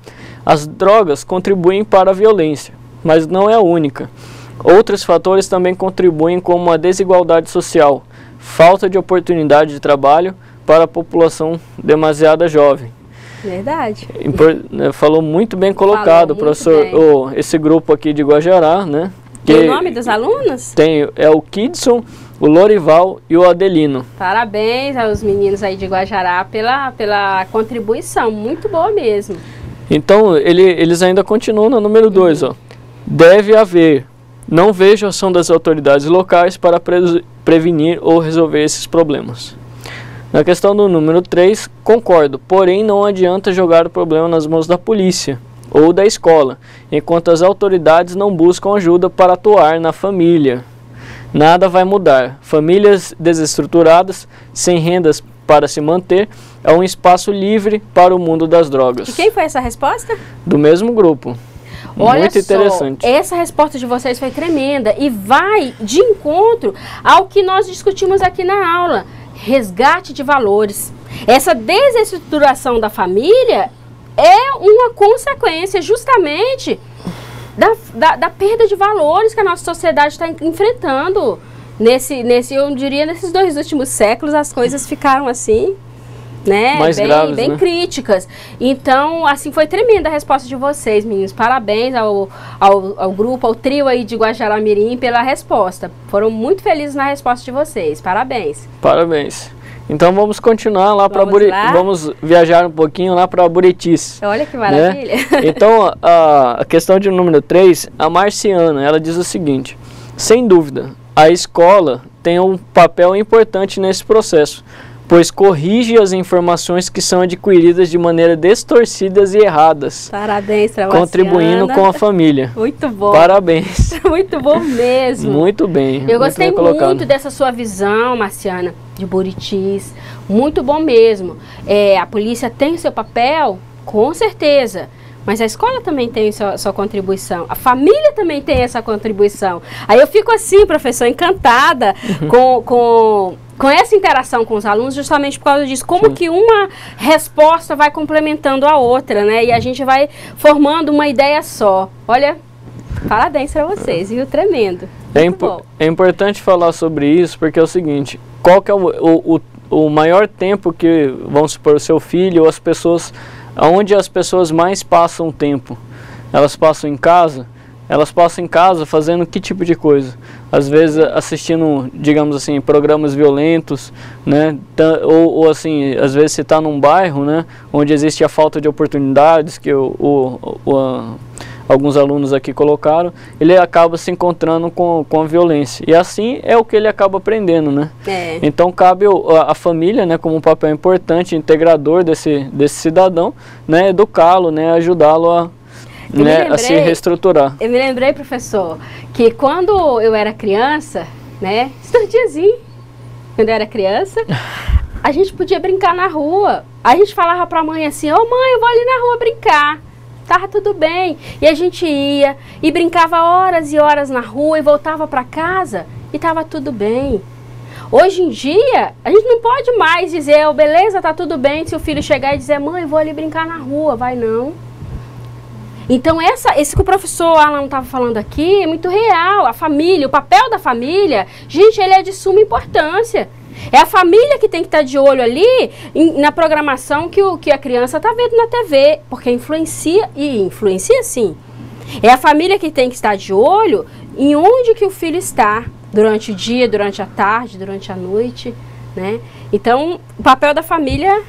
As drogas contribuem para a violência, mas não é a única. Outros fatores também contribuem, como a desigualdade social, falta de oportunidade de trabalho para a população demasiado jovem. Verdade. Falou muito bem colocado, professor, esse grupo aqui de Guajará, né? Tem o nome dos alunos? Tem, é o Kidson, o Lorival e o Adelino. Parabéns aos meninos aí de Guajará pela contribuição, muito boa mesmo. Então, eles ainda continuam no número 2, ó. Deve haver, não vejo ação das autoridades locais para prevenir ou resolver esses problemas. Na questão do número 3, concordo, porém não adianta jogar o problema nas mãos da polícia ou da escola, enquanto as autoridades não buscam ajuda para atuar na família. Nada vai mudar. Famílias desestruturadas, sem rendas para se manter, é um espaço livre para o mundo das drogas. E quem foi essa resposta? Do mesmo grupo. Olha muito interessante. Só, essa resposta de vocês foi tremenda e vai de encontro ao que nós discutimos aqui na aula. Resgate de valores. Essa desestruturação da família é uma consequência justamente da perda de valores que a nossa sociedade está enfrentando. Eu diria, nesses 2 últimos séculos, as coisas ficaram assim, né? Mais graves, bem né? críticas. Então, assim, foi tremenda a resposta de vocês, meninos. Parabéns ao grupo, ao trio aí de Guajará-Mirim pela resposta. Foram muito felizes na resposta de vocês. Parabéns. Parabéns. Então vamos continuar lá para vamos viajar um pouquinho lá para Buritis. Olha que maravilha. Né? Então, a questão de número 3, a Marciana, ela diz o seguinte: sem dúvida, a escola tem um papel importante nesse processo, pois corrige as informações que são adquiridas de maneira distorcidas e erradas. Parabéns para contribuindo com a família. Muito bom. Parabéns. Muito bom mesmo. Muito bem. Eu gostei muito dessa sua visão, Marciana, de Buritis. Muito bom mesmo. A polícia tem o seu papel, com certeza. Mas a escola também tem sua contribuição. A família também tem essa contribuição. Aí eu fico assim, professor, encantada com com essa interação com os alunos, justamente por causa disso, como que uma resposta vai complementando a outra, né? E a gente vai formando uma ideia só. Olha, parabéns para vocês, viu? Tremendo. É importante falar sobre isso, porque é o seguinte, qual que é o maior tempo que, vamos supor, o seu filho ou as pessoas, onde as pessoas mais passam tempo? Elas passam em casa? Elas passam em casa fazendo que tipo de coisa? Às vezes assistindo, digamos assim, programas violentos, né? Ou assim, às vezes você está num bairro, né, onde existe a falta de oportunidades, que alguns alunos aqui colocaram, ele acaba se encontrando com a violência. E assim é o que ele acaba aprendendo, né? Então cabe a família, né, como um papel importante, integrador desse cidadão, né, educá-lo, né, ajudá-lo a se reestruturar. Eu me lembrei, professor, que quando eu era criança, né, estudiazinho, quando eu era criança, a gente podia brincar na rua. A gente falava pra mãe assim, ô mãe, eu vou ali na rua brincar. Tava tudo bem. E a gente ia e brincava horas e horas na rua e voltava pra casa e tava tudo bem. Hoje em dia, a gente não pode mais dizer, oh, beleza, tá tudo bem, se o filho chegar e dizer, mãe, eu vou ali brincar na rua, vai não. Então, esse que o professor Alan estava falando aqui é muito real. A família, o papel da família, gente, ele é de suma importância. É a família que tem que estar de olho ali na programação que a criança está vendo na TV, porque influencia, e influencia sim. É a família que tem que estar de olho em onde que o filho está, durante o dia, durante a tarde, durante a noite, né? Então, o papel da família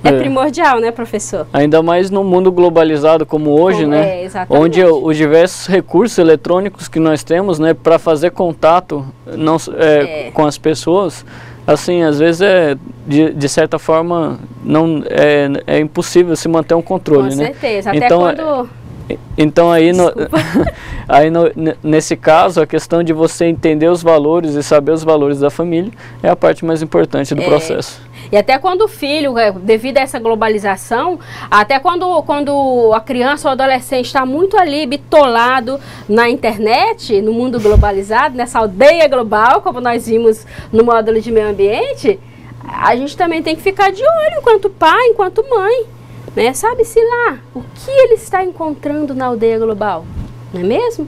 é primordial, né, professor? Ainda mais no mundo globalizado como hoje, né? Onde os diversos recursos eletrônicos que nós temos, né, para fazer contato com as pessoas, assim, às vezes de certa forma é impossível se manter um controle, né? Com certeza, até quando... Então aí, nesse caso, a questão de você entender os valores e saber os valores da família é a parte mais importante do processo. E até quando o filho, devido a essa globalização, até quando a criança ou adolescente está muito ali bitolado na internet, no mundo globalizado, nessa aldeia global, como nós vimos no módulo de meio ambiente, a gente também tem que ficar de olho enquanto pai, enquanto mãe. Né? Sabe-se lá o que ele está encontrando na aldeia global, não é mesmo?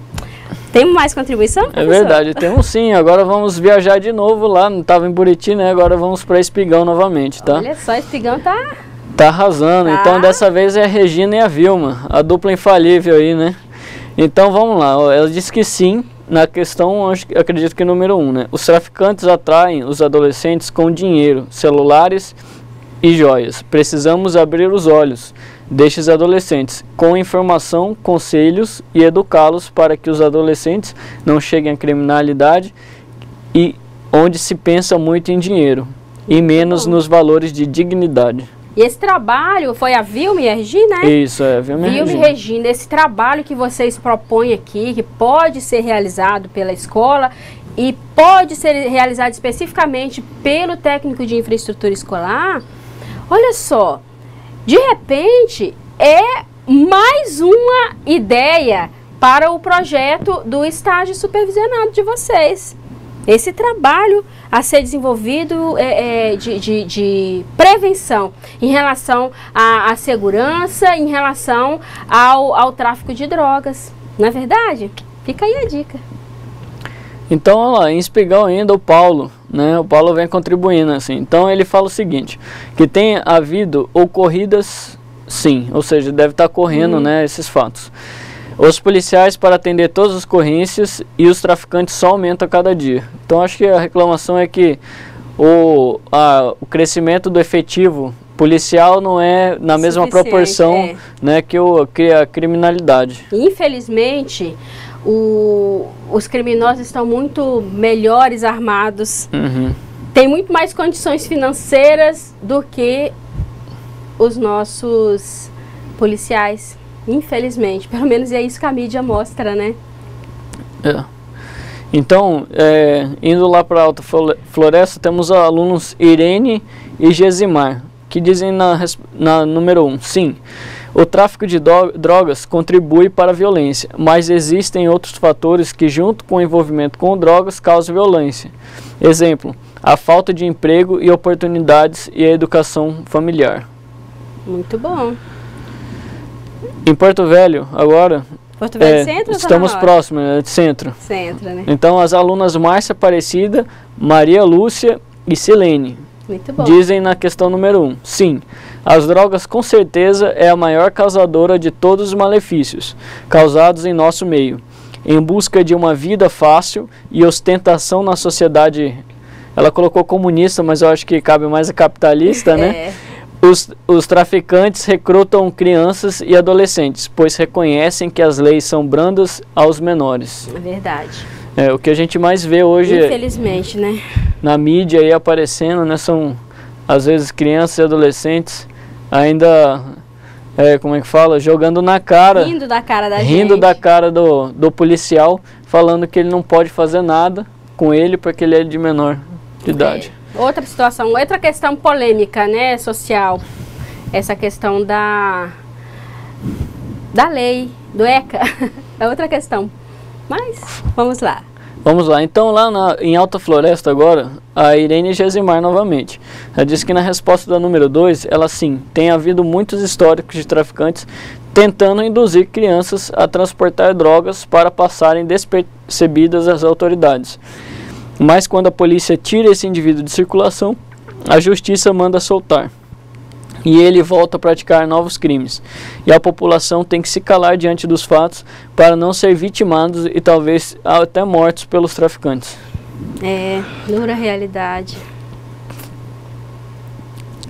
Tem mais contribuição, professor? É verdade, temos sim. Agora vamos viajar de novo lá, não estava em Buriti, né? Agora vamos para Espigão novamente, tá? Olha só, Espigão tá arrasando. Tá. Então dessa vez é a Regina e a Vilma, a dupla infalível aí, né? Então vamos lá, ela disse que sim, na questão, acredito que número 1, né? Os traficantes atraem os adolescentes com dinheiro, celulares e joias. Precisamos abrir os olhos destes adolescentes com informação, conselhos e educá-los para que os adolescentes não cheguem à criminalidade e onde se pensa muito em dinheiro e menos nos valores de dignidade. E esse trabalho foi a Vilma e a Regina, né? Isso, é a Vilma e a Regina. Regina, esse trabalho que vocês propõem aqui, que pode ser realizado pela escola e pode ser realizado especificamente pelo técnico de infraestrutura escolar, olha só, de repente é mais uma ideia para o projeto do estágio supervisionado de vocês. Esse trabalho a ser desenvolvido de prevenção em relação à segurança, em relação ao tráfico de drogas. Não é verdade? Fica aí a dica. Então, olha lá, em Espigão ainda o Paulo, né? O Paulo vem contribuindo assim. Então ele fala o seguinte, que tem havido ocorridas, sim, ou seja, deve estar correndo, né, esses fatos. Os policiais para atender todas as ocorrências e os traficantes só aumentam a cada dia. Então acho que a reclamação é que o crescimento do efetivo policial não é na mesma proporção, né, que a criminalidade. Infelizmente, os criminosos estão muito melhores armados, tem muito mais condições financeiras do que os nossos policiais. Infelizmente, pelo menos é isso que a mídia mostra, né? Então, indo lá para a Alta Floresta, temos alunos Irene e Gesimar, que dizem na número 1, sim, o tráfico de drogas contribui para a violência, mas existem outros fatores que, junto com o envolvimento com drogas, causam violência. Exemplo, a falta de emprego e oportunidades e a educação familiar. Muito bom. Em Porto Velho, agora, Porto Velho Centro ou estamos Zona Norte? próximos, né, de centro. Centro, né? Então, as alunas Márcia Aparecida, Maria Lúcia e Silene Muito bom. dizem na questão número 1, sim, as drogas com certeza é a maior causadora de todos os malefícios causados em nosso meio. Em busca de uma vida fácil e ostentação na sociedade, ela colocou comunista, mas eu acho que cabe mais a capitalista, né? Os traficantes recrutam crianças e adolescentes, pois reconhecem que as leis são brandas aos menores. É verdade. É, o que a gente mais vê hoje, infelizmente, né? na mídia aí aparecendo, né, são às vezes crianças e adolescentes ainda, como é que fala, jogando na cara, Rindo da cara da rindo gente. da cara do policial, falando que ele não pode fazer nada com ele porque ele é de menor de idade. Outra situação, outra questão polêmica, né, social, essa questão da lei, do ECA, é outra questão, mas vamos lá. Vamos lá, então lá em Alta Floresta agora, a Irene Gesimar novamente. Ela disse que na resposta da número 2, ela sim, tem havido muitos históricos de traficantes tentando induzir crianças a transportar drogas para passarem despercebidas às autoridades. Mas quando a polícia tira esse indivíduo de circulação, a justiça manda soltar. E ele volta a praticar novos crimes. E a população tem que se calar diante dos fatos para não ser vitimados e talvez até mortos pelos traficantes. É, dura realidade.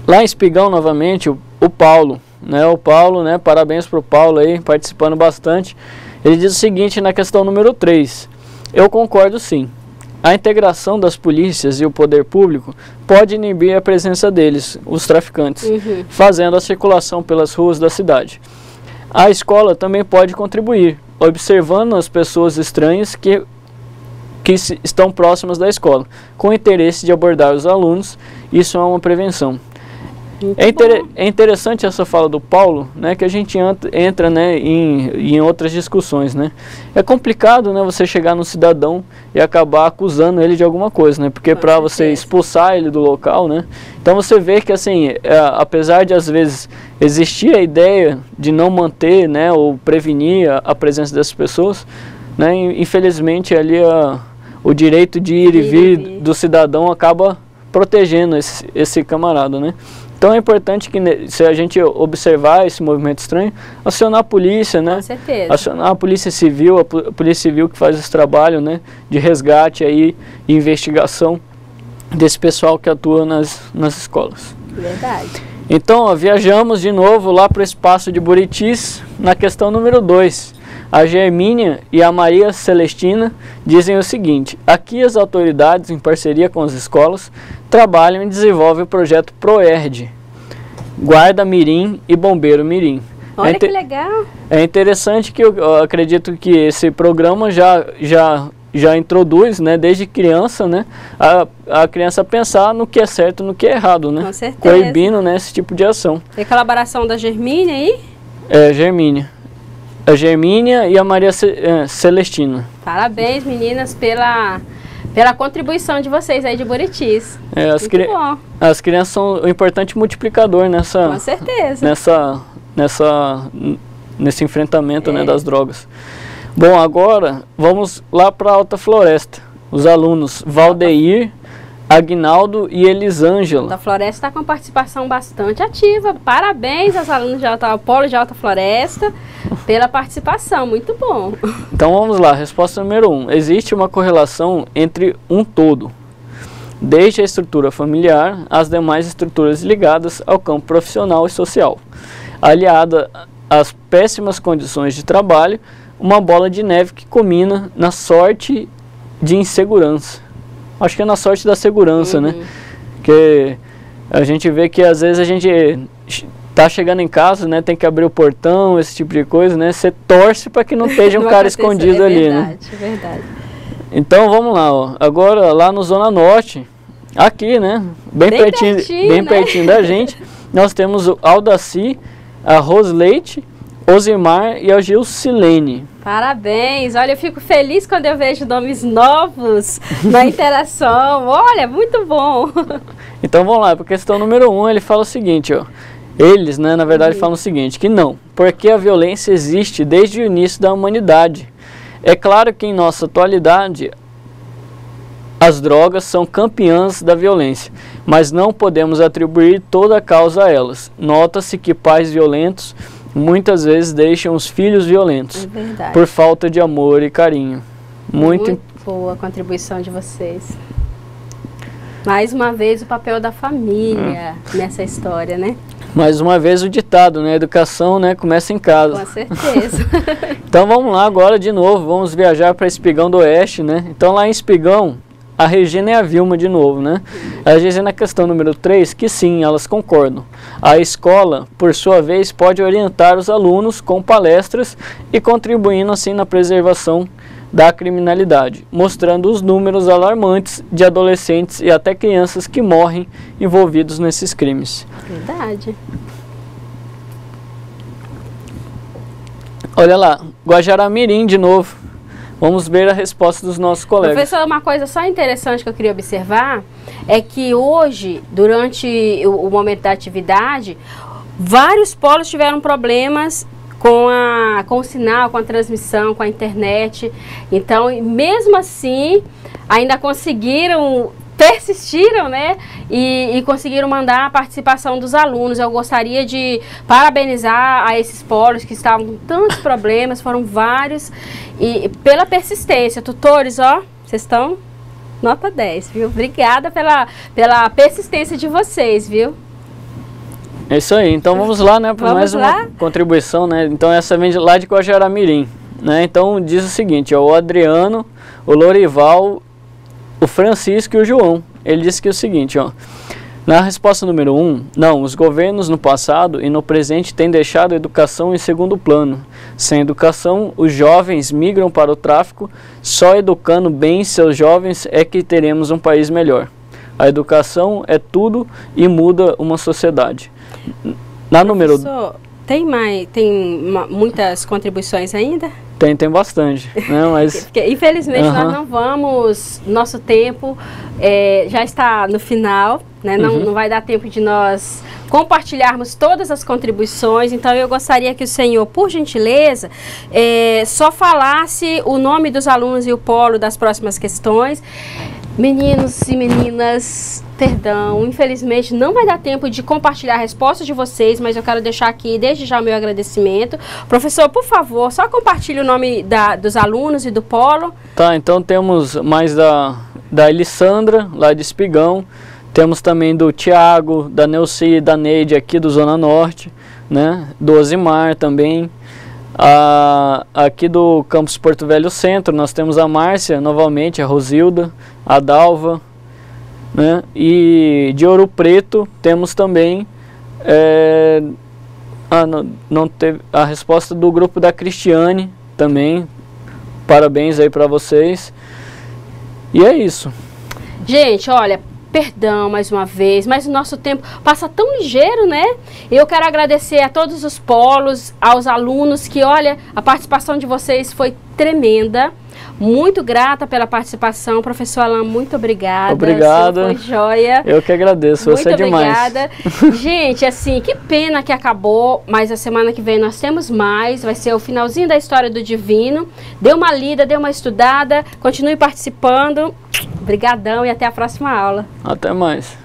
Lá em Espigão, novamente, o Paulo, né, parabéns para o Paulo aí, participando bastante. Ele diz o seguinte na questão número 3. Eu concordo sim. A integração das polícias e o poder público pode inibir a presença deles, os traficantes, fazendo a circulação pelas ruas da cidade. A escola também pode contribuir, observando as pessoas estranhas que estão próximas da escola, com interesse de abordar os alunos. Isso é uma prevenção. É interessante essa fala do Paulo, né, que a gente entra, né, em outras discussões, né. É complicado, né, você chegar no cidadão e acabar acusando ele de alguma coisa, né, porque para você expulsar ele do local, né. Então você vê que assim, apesar de às vezes existir a ideia de não manter, né, ou prevenir a presença dessas pessoas, né, infelizmente ali o direito de ir e vir do cidadão acaba protegendo esse camarada, né. Então é importante que, se a gente observar esse movimento estranho, acionar a polícia, né? Com certeza. Acionar a polícia civil, que faz esse trabalho, né, de resgate aí, e investigação desse pessoal que atua nas escolas. Verdade. Então, ó, viajamos de novo lá para o espaço de Buritis, na questão número 2. A Germínia e a Maria Celestina dizem o seguinte: aqui as autoridades, em parceria com as escolas, trabalham e desenvolvem o projeto ProERD, Guarda Mirim e Bombeiro Mirim. Olha que legal! É interessante que eu acredito que esse programa já introduz, né, desde criança, né, a criança pensar no que é certo e no que é errado, né? Com certeza. Coibindo, né, esse tipo de ação. Tem colaboração da Germínia aí? É, Germínia. A Germínia e a Maria Celestina. Parabéns, meninas, pela contribuição de vocês aí de Buritis. Muito bom. As crianças são o importante multiplicador nessa... Com certeza. Nesse enfrentamento, né, das drogas. Bom, agora vamos lá para a Alta Floresta. Os alunos Valdeir, Agnaldo e Elisângela. A Floresta está com participação bastante ativa. Parabéns aos alunos do Polo de Alta Floresta pela participação. Muito bom. Então vamos lá, resposta número 1. Existe uma correlação entre um todo, desde a estrutura familiar às demais estruturas ligadas ao campo profissional e social. Aliada às péssimas condições de trabalho, uma bola de neve que culmina na sorte de insegurança. Acho que é na sorte da segurança, né? Porque a gente vê que às vezes a gente tá chegando em casa, né? Tem que abrir o portão, esse tipo de coisa, né? Você torce para que não esteja um cara escondido ali, né? É verdade. Então vamos lá, ó. Agora lá no Zona Norte, aqui, né? Bem pertinho da gente, nós temos o Aldaci, a Rosleite, Osimar e a Gilcilene. Parabéns! Olha, eu fico feliz quando eu vejo nomes novos na interação. Olha, muito bom! Então vamos lá, para a questão número 1, ele fala o seguinte, ó. Eles, né, na verdade, falam o seguinte, que não, porque a violência existe desde o início da humanidade. É claro que em nossa atualidade as drogas são campeãs da violência, mas não podemos atribuir toda a causa a elas. Nota-se que pais violentos muitas vezes deixam os filhos violentos por falta de amor e carinho. Muito boa a contribuição de vocês. Mais uma vez o papel da família nessa história, né? Mais uma vez o ditado, né? A educação, né, começa em casa. Com certeza. Então vamos lá agora de novo, vamos viajar para Espigão do Oeste, né? Então lá em Espigão, a Regina e a Vilma de novo, né? Elas dizem na questão número 3 que sim, elas concordam. A escola, por sua vez, pode orientar os alunos com palestras e contribuindo assim na preservação da criminalidade, mostrando os números alarmantes de adolescentes e até crianças que morrem envolvidos nesses crimes. Verdade. Olha lá, Guajará-Mirim de novo. Vamos ver a resposta dos nossos colegas. Professor, uma coisa só interessante que eu queria observar é que hoje, durante o momento da atividade, vários polos tiveram problemas com o sinal, com a transmissão, com a internet. Então, mesmo assim, ainda persistiram, né? E conseguiram mandar a participação dos alunos. Eu gostaria de parabenizar a esses polos que estavam com tantos problemas, foram vários, e pela persistência. Tutores, ó, vocês estão nota 10, viu? Obrigada pela persistência de vocês, viu? É isso aí, então vamos lá, né, para mais uma contribuição, né? Então essa vem lá de Guajará-Mirim, né? Então diz o seguinte, ó, o Adriano, o Lorival, o Francisco e o João. Ele disse que é o seguinte, ó, na resposta número 1, não, os governos no passado e no presente têm deixado a educação em segundo plano. Sem educação, os jovens migram para o tráfico, só educando bem seus jovens é que teremos um país melhor. A educação é tudo e muda uma sociedade. Na número... Tem muitas contribuições ainda? Tem bastante, né? Mas... Porque, infelizmente nós não vamos, nosso tempo já está no final, né? Não vai dar tempo de nós compartilharmos todas as contribuições, então eu gostaria que o senhor, por gentileza, só falasse o nome dos alunos e o polo das próximas questões. Meninos e meninas, perdão, infelizmente não vai dar tempo de compartilhar a resposta de vocês, mas eu quero deixar aqui desde já o meu agradecimento. Professor, por favor, só compartilhe o nome dos alunos e do polo. Tá, então temos mais da Elissandra, lá de Espigão, temos também do Tiago, da Neuci e da Neide aqui do Zona Norte, né? Do Osimar também. Aqui do Campus Porto Velho Centro nós temos a Márcia, novamente, a Rosilda, a Dalva, né? E de Ouro Preto temos também não teve a resposta do grupo da Cristiane também. Parabéns aí para vocês. E é isso. Gente, olha, perdão mais uma vez, mas o nosso tempo passa tão ligeiro, né? Eu quero agradecer a todos os polos, aos alunos que, olha, a participação de vocês foi tremenda. Muito grata pela participação, professor Alain, muito obrigada. Obrigado. Foi joia. Eu que agradeço, você é demais. Muito obrigada. Gente, assim, que pena que acabou, mas a semana que vem nós temos mais, vai ser o finalzinho da história do Divino. Dê uma lida, dê uma estudada, continue participando. Obrigadão e até a próxima aula. Até mais.